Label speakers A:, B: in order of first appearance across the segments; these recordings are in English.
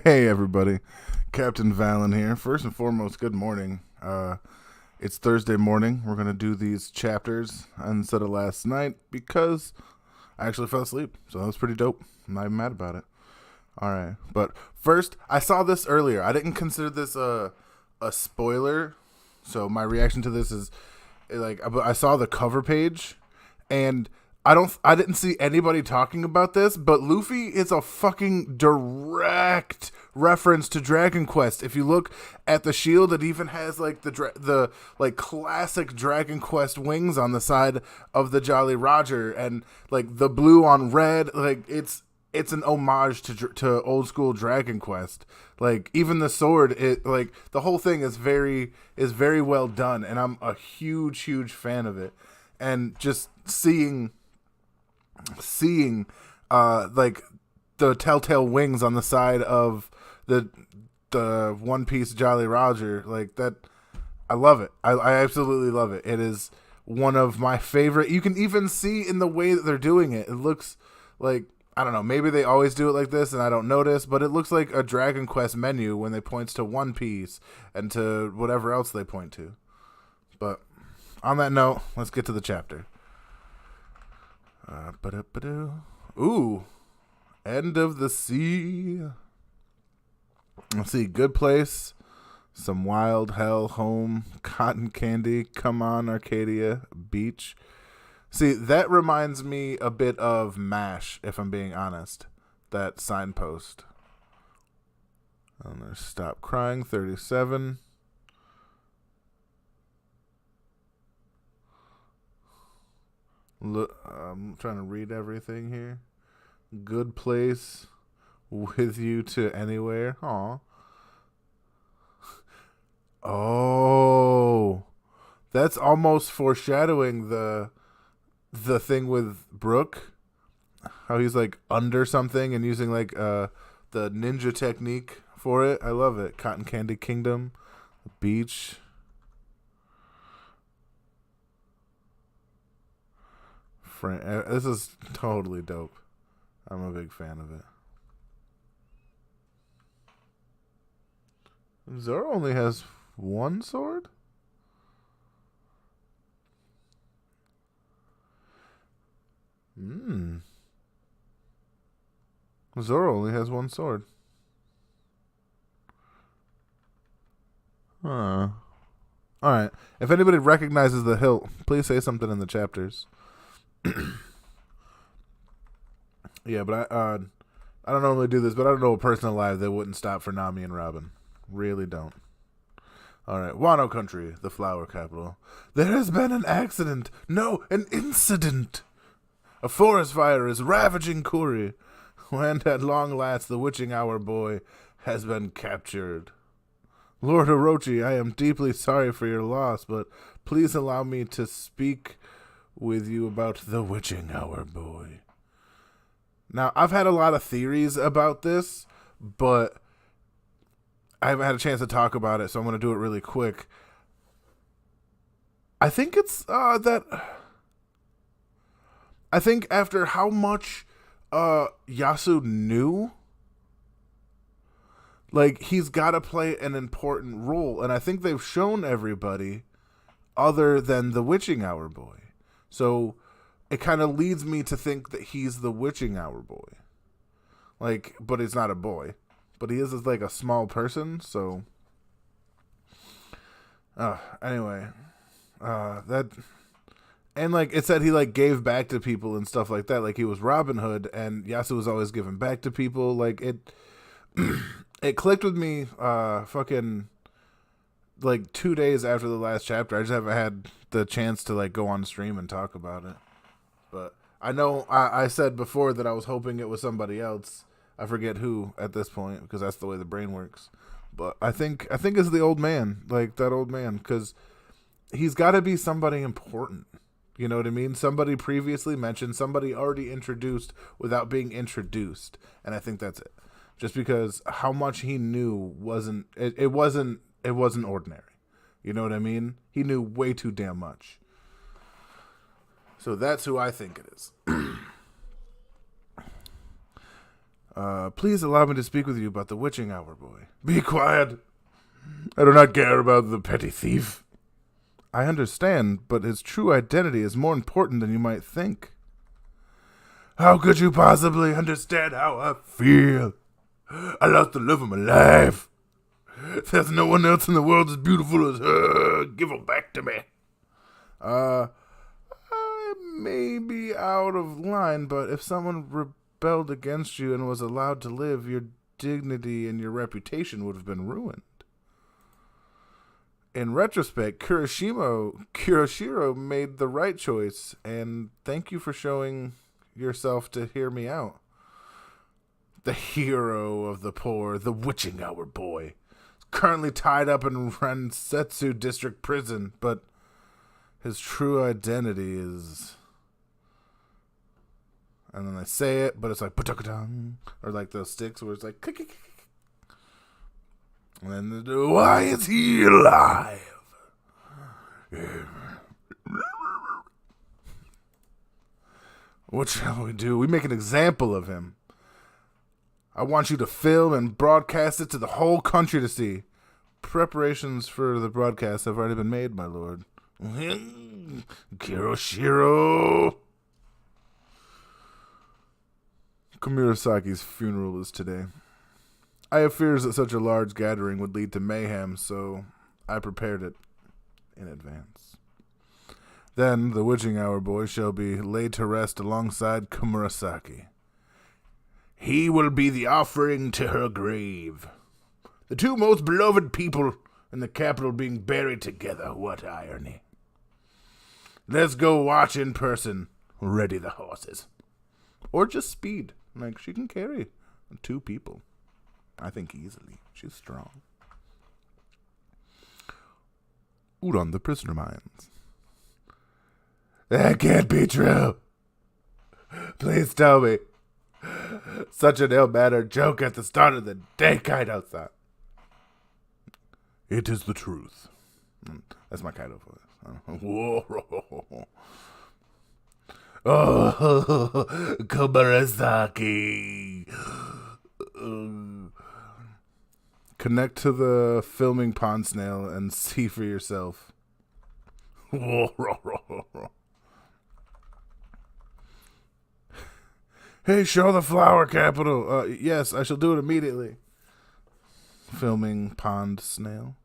A: Hey everybody, Captain Valen here. First and foremost, good morning. It's Thursday morning. We're gonna do these chapters instead of last night because I actually fell asleep, so that was pretty dope. I'm not even mad about it. All right, but first, I saw this earlier. I didn't consider this a spoiler, so my reaction to this is like I saw the cover page, and I didn't see anybody talking about this, but Luffy is a fucking direct reference to Dragon Quest. If you look at the shield, it even has like the like classic Dragon Quest wings on the side of the Jolly Roger, and like the blue on red. Like it's an homage to old school Dragon Quest. Like even the sword, it like the whole thing is very well done, and I'm a huge fan of it. And just seeing like the telltale wings on the side of the One Piece Jolly Roger, like that, I love it. I absolutely love it. It is one of my favorite. You can even see in the way that they're doing it. It looks like, I don't know, maybe they always do it like this and I don't notice, but it looks like a Dragon Quest menu when they points to One Piece and to whatever else they point to. But on that note, let's get to the chapter. Ooh, end of the sea. Let's see, good place. Some wild hell home, cotton candy, come on Arcadia, beach. See, that reminds me a bit of MASH, if I'm being honest. That signpost. And there's Stop Crying, 37. Look, I'm trying to read everything here. Good place with you to anywhere. Aw. Oh, that's almost foreshadowing the thing with Brook. How he's like under something and using like the ninja technique for it. I love it. Cotton Candy Kingdom, beach. This is totally dope. I'm a big fan of it. Zoro only has one sword? Hmm. Zoro only has one sword. Huh. Alright. If anybody recognizes the hilt, please say something in the chapters. Yeah, but I don't normally do this, but I don't know a person alive that wouldn't stop for Nami and Robin. Really don't. All right, Wano Country, the flower capital. There has been an accident. No, an incident. A forest fire is ravaging Kuri, and at long last the witching hour boy has been captured. Lord Orochi, I am deeply sorry for your loss, but please allow me to speak with you about the witching hour boy. Now, I've had a lot of theories about this, but I haven't had a chance to talk about it, so I'm going to do it really quick. I think it's that. I think after how much Yasu knew, like, he's got to play an important role, and I think they've shown everybody other than the witching hour boy. So it kind of leads me to think that he's the witching hour boy. Like, but he's not a boy. But he is like a small person, so anyway. That and like it said he like gave back to people and stuff like that. Like he was Robin Hood and Yasu was always giving back to people. Like it it clicked with me fucking like 2 days after the last chapter. I just haven't had the chance to like go on stream and talk about it. But I know I said before that I was hoping it was somebody else. I forget who at this point because that's the way the brain works. But I think it's the old man, like that old man, because he's got to be somebody important. You know what I mean? Somebody previously mentioned, somebody already introduced without being introduced, and I think that's it. Just because how much he knew wasn't ordinary. You know what I mean? He knew way too damn much. So that's who I think it is. Please allow me to speak with you about the witching hour, boy. Be quiet. I do not care about the petty thief. I understand, but his true identity is more important than you might think. How could you possibly understand how I feel? I lost the love of my life. There's no one else in the world as beautiful as her. Give her back to me. I may be out of line, but if someone rebelled against you and was allowed to live, your dignity and your reputation would have been ruined. In retrospect, Kuroshiro made the right choice, and thank you for showing yourself to hear me out. The hero of the poor, the witching hour boy, is currently tied up in Rensetsu District Prison, but his true identity is... And then I say it, but it's like, or like those sticks where it's like, and then, why is he alive? What shall we do? We make an example of him. I want you to film and broadcast it to the whole country to see. Preparations for the broadcast have already been made, my lord. Kuroshiro. Komurasaki's funeral is today. I have fears that such a large gathering would lead to mayhem, so I prepared it in advance. Then the witching hour boy shall be laid to rest alongside Komurasaki. He will be the offering to her grave. The two most beloved people in the capital being buried together. What irony. Let's go watch in person. Ready the horses. Or just speed. Like, she can carry 2 people. I think easily. She's strong. Udon the prisoner mines. That can't be true. Please tell me. Such an ill-mannered joke at the start of the day, Kaido-san. It is the truth. That's my Kaido voice. Whoa. Oh, Komurasaki. Connect to the filming pond snail and see for yourself. Hey, show the flower capital. Yes, I shall do it immediately. Filming pond snail.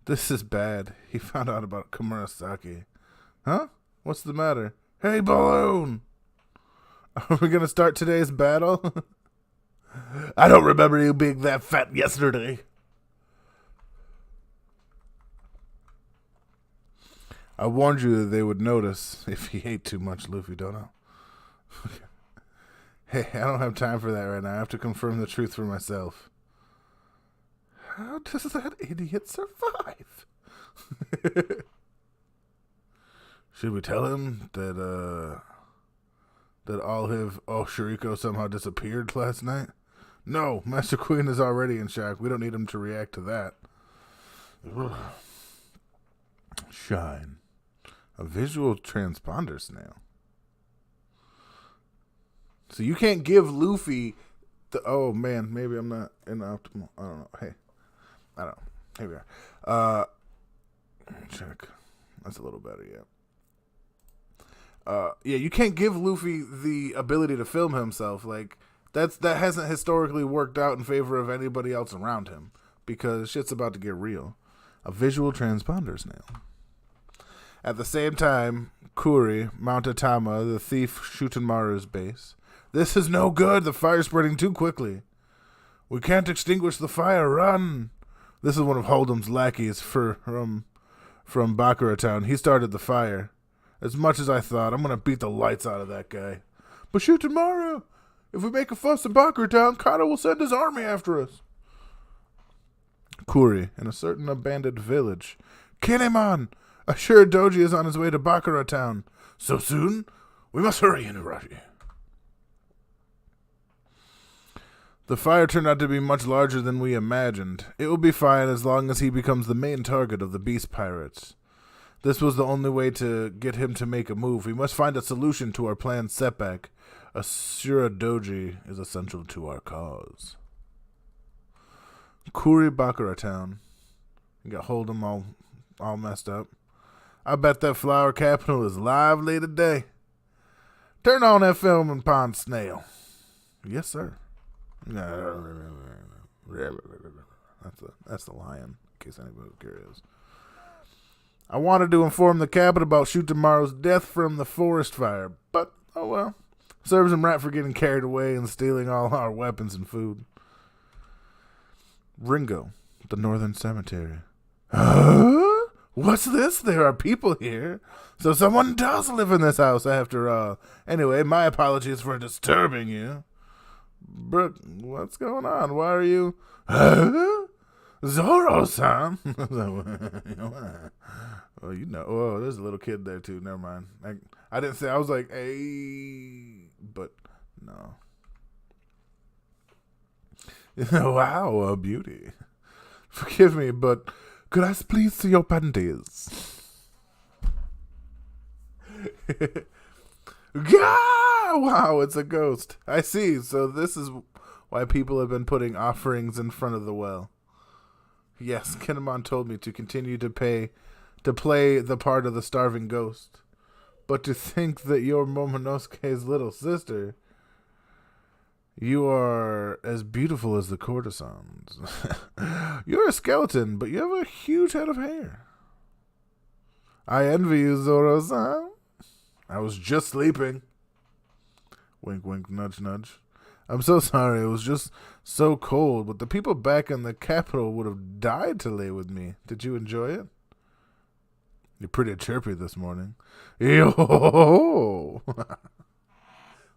A: This is bad. He found out about Komurasaki. Huh? What's the matter? Hey, balloon! Are we gonna start today's battle? I don't remember you being that fat yesterday. I warned you that they would notice if he ate too much, Luffy, don't I? Hey, I don't have time for that right now. I have to confirm the truth for myself. How does that idiot survive? Should we tell him that all his Shiriko somehow disappeared last night? No, Master Queen is already in shock. We don't need him to react to that. Shine. A visual transponder snail. So you can't give Luffy the... Oh, man. Maybe I'm not in the optimal... I don't know. Hey. I don't know. Here we are. Check. That's a little better, yeah. Yeah, you can't give Luffy the ability to film himself. Like, that hasn't historically worked out in favor of anybody else around him. Because shit's about to get real. A visual transponder snail. At the same time, Kuri, Mount Atama, the thief Shutenmaru's base. This is no good. The fire's spreading too quickly. We can't extinguish the fire. Run! This is one of Hold'em's lackeys from Bakura Town. He started the fire. As much as I thought, I'm going to beat the lights out of that guy. But Shutenmaru, if we make a fuss in Bakura Town, Kaido will send his army after us. Kuri, in a certain abandoned village. Kinemon! A sure doji is on his way to Bakura Town. So soon? We must hurry, Inurashi. The fire turned out to be much larger than we imagined. It will be fine as long as he becomes the main target of the beast pirates. This was the only way to get him to make a move. We must find a solution to our planned setback. A Shiradoji is essential to our cause. Kuribakura town. You got Hold'em all messed up. I bet that flower capital is lively today. Turn on that film and Pond Snail. Yes, sir. That's the lion, in case anybody's curious. I wanted to inform the captain about Shoot Tomorrow's death from the forest fire, but, oh well. Serves him right for getting carried away and stealing all our weapons and food. Ringo, the Northern Cemetery. Huh? What's this? There are people here. So someone does live in this house after all. Anyway, my apologies for disturbing you. Brooke, what's going on? Why are you... Huh? Zoro-san? Oh, you know. Oh, there's a little kid there, too. Never mind. I didn't say... I was like, hey... But, no. Wow, a beauty. Forgive me, but could I please see your panties? Wow, it's a ghost. I see. So this is why people have been putting offerings in front of the well. Yes, Kinemon told me to continue to play the part of the starving ghost. But to think that you're Momonosuke's little sister, you are as beautiful as the courtesans. You're a skeleton, but you have a huge head of hair. I envy you, Zoro-san. I was just sleeping. Wink, wink, nudge, nudge. I'm so sorry. It was just so cold, but the people back in the capital would have died to lay with me. Did you enjoy it? You're pretty chirpy this morning. Yo! I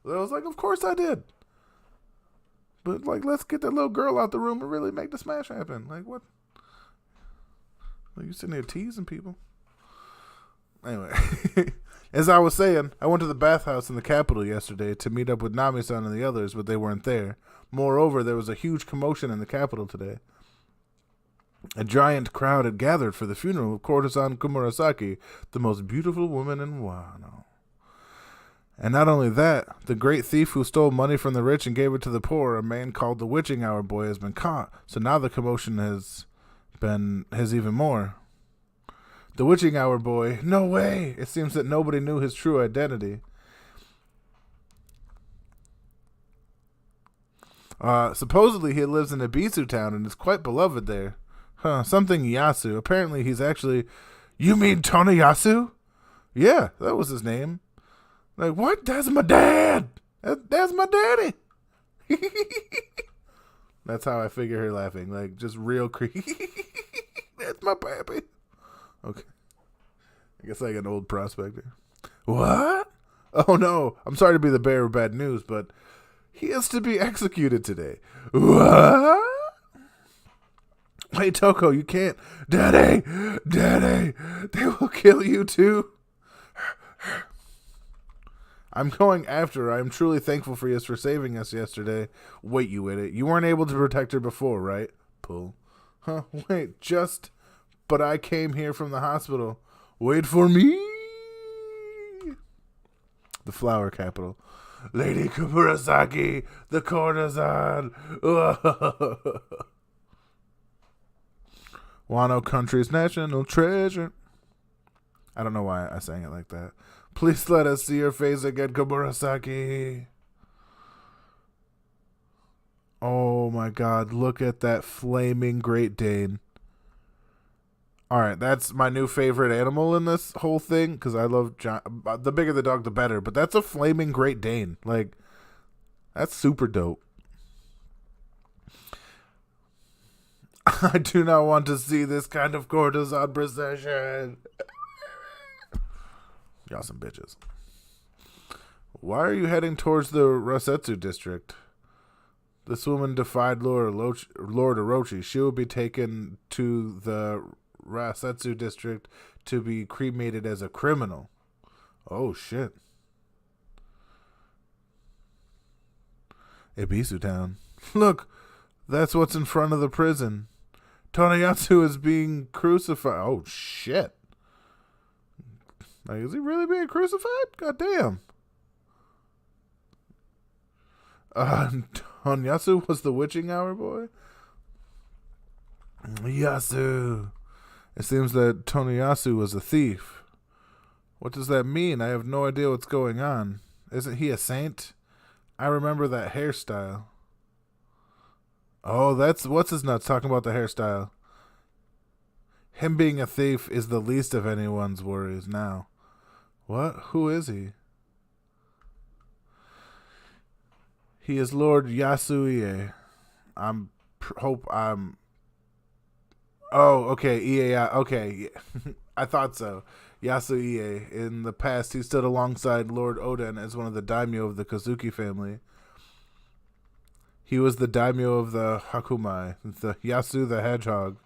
A: was like, of course I did. But, like, let's get that little girl out the room and really make the smash happen. Like, what? Like, you sitting there teasing people. Anyway, as I was saying, I went to the bathhouse in the capital yesterday to meet up with Nami-san and the others, but they weren't there. Moreover, there was a huge commotion in the capital today. A giant crowd had gathered for the funeral of courtesan Kumurasaki, the most beautiful woman in Wano. And not only that, the great thief who stole money from the rich and gave it to the poor, a man called the Witching Hour Boy, has been caught. So now the commotion has even more. The Witching Hour Boy, no way! It seems that nobody knew his true identity. Supposedly he lives in Ibisu town and is quite beloved there. Something Yasu. Apparently he's actually... You mean Tony Yasu? Yeah, that was his name. Like, what? That's my dad. That's my daddy. That's how I figure her laughing. Like, just real creepy. That's my pappy. Okay. I guess like an old prospector. What? Oh, no. I'm sorry to be the bearer of bad news, but he is to be executed today. What? Wait, Toko, you can't. Daddy! Daddy! They will kill you too. I'm going after her. I'm truly thankful for you for saving us yesterday. Wait, you idiot. You weren't able to protect her before, right? Pull. Huh? Wait, but I came here from the hospital. Wait for me. The flower capital. Lady Kumurasaki, the courtesan. Wano country's national treasure. I don't know why I sang it like that. Please let us see your face again, Kumurasaki. Oh my god, look at that flaming Great Dane. Alright, that's my new favorite animal in this whole thing, because I love the bigger the dog, the better. But that's a flaming Great Dane. Like, that's super dope. I do not want to see this kind of courtesan procession. Y'all some bitches. Why are you heading towards the Rasetsu district? This woman defied Lord Orochi. She will be taken to the Rasetsu district to be cremated as a criminal. Oh, shit. Ibisu town. Look, that's what's in front of the prison. Tonayatsu is being crucified. Oh, shit. Like, is he really being crucified? God damn. Uh, Yasu was the witching hour boy? Yasu. It seems that Yasu was a thief. What does that mean? I have no idea what's going on. Isn't he a saint? I remember that hairstyle. Oh, that's what's his nuts talking about the hairstyle. Him being a thief is the least of anyone's worries now. What? Who is he? He is Lord Yasuie. Hope I'm. Oh, okay. Okay. I thought so. Yasuie. In the past, he stood alongside Lord Oden as one of the daimyo of the Kozuki family. He was the daimyo of the Hakumai, the Yasu the Hedgehog.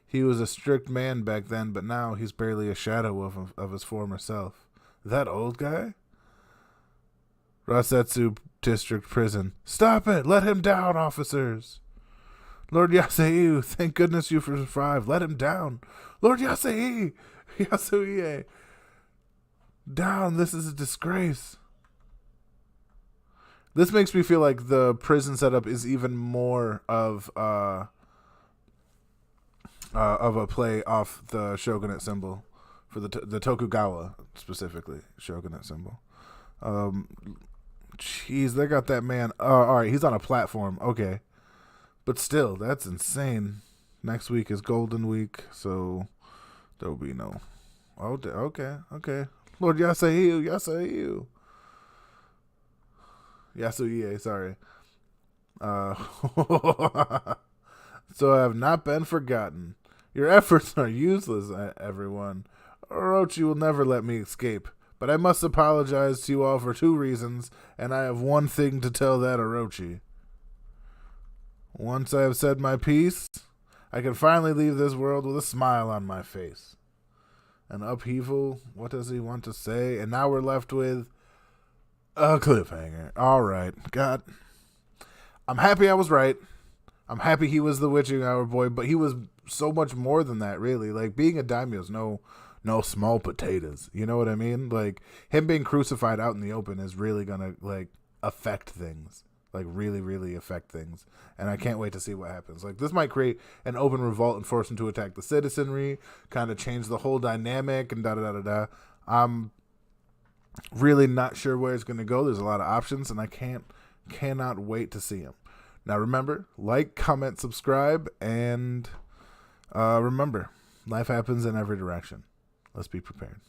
A: He was a strict man back then, but now he's barely a shadow of his former self. That old guy? Rasetsu District Prison. Stop it! Let him down, officers! Lord Yasei, thank goodness you survived. Let him down. Lord Yasei! Yasuie! Down, this is a disgrace. This makes me feel like the prison setup is even more of a play off the shogunate symbol for the Tokugawa specifically shogunate symbol. Jeez, they got that man. All right, he's on a platform. Okay, but still, that's insane. Next week is Golden Week, so there'll be no. Oh, okay. Lord Yasuie. Yasuie, sorry. So I have not been forgotten. Your efforts are useless, everyone. Orochi will never let me escape. But I must apologize to you all for 2 reasons, and I have one thing to tell that Orochi. Once I have said my piece, I can finally leave this world with a smile on my face. An upheaval, what does he want to say? And now we're left with a cliffhanger. All right, God. I'm happy I was right. I'm happy he was the witching hour boy, but he was so much more than that, really. Like, being a daimyo is no small potatoes. You know what I mean? Like, him being crucified out in the open is really gonna, like, affect things. Like, really, really affect things. And I can't wait to see what happens. Like, this might create an open revolt and force him to attack the citizenry, kind of change the whole dynamic, and da-da-da-da-da. I'm really not sure where it's gonna go. There's a lot of options, and I cannot wait to see him. Now, remember, like, comment, subscribe, and remember, life happens in every direction. Let's be prepared.